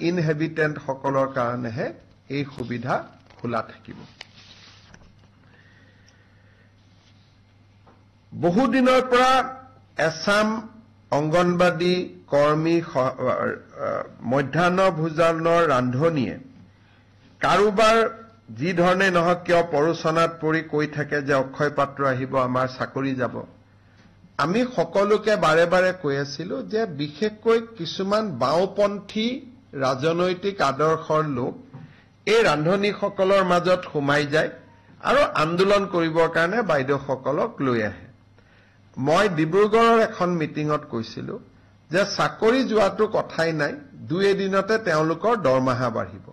inhabitant সকলৰ কাৰণেহে এই সুবিধা খোলা থাকিব বহু দিনৰ পৰা এছাম অংগনবাদী কৰ্মী মধ্যাহ্ন ভোজনৰ ৰান্ধনীয়ে কাৰোবাৰ যি ধৰণে নহওক কিয় পৰোচনাত পৰি কৈ থাকে যে অক্ষয় পাত্ৰ আহিব আমাৰ চাকৰি যাব আমি সকলোকে বাৰে বাৰে কৈ আছিলো যে বিশেষকৈ কিছুমান বাওপন্থী ৰাজনৈতিক আদৰ্শৰ লোক এই ৰান্ধনীসকলৰ মাজত সোমাই যায় আৰু আন্দোলন কৰিবৰ কাৰণে বাইদেউসকলক লৈ আহে মই ডিব্ৰুগড়ৰ এখন মিটিঙত কৈছিলো যে চাকৰি যোৱাটো কথাই নাই দুই এদিনতে তেওঁলোকৰ দৰমহা বাঢ়িব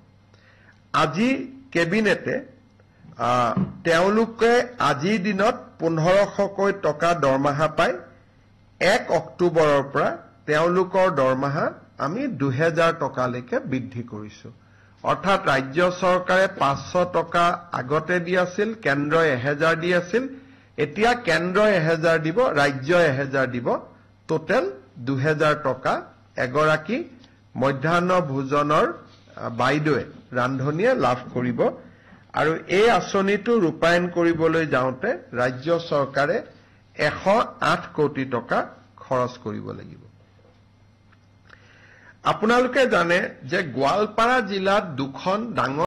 আজি কেবিনেটে তেওঁলোকে আজিৰ দিনত 1500কৈ টকা দৰমহা পায় 1 অক্টোবৰৰ পৰা তেওঁলোকৰ দৰমহা আমি 2000 টকালৈকে বৃদ্ধি কৰিছো অৰ্থাৎ ৰাজ্য চৰকাৰে 500 টকা আগতে দি আছিল কেন্দ্ৰই 1000 দি আছিল এতিয়া কেন্দ্ৰই 1000 দিব ৰাজ্যই 1000 দিব টোটেল 2000 টকা এগৰাকী মধ্যাহ্ন ভোজনৰ বাইদেৱে ৰান্ধনীয়ে লাভ কৰিব আৰু এই আঁচনিটো ৰূপায়ণ কৰিবলৈ যাওঁতে ৰাজ্য চৰকাৰে 108 কোটি টকা খৰচ কৰিব লাগিব আপোনালোকে জানে যে গোৱালপাৰা জিলাত দুখন ডাঙৰ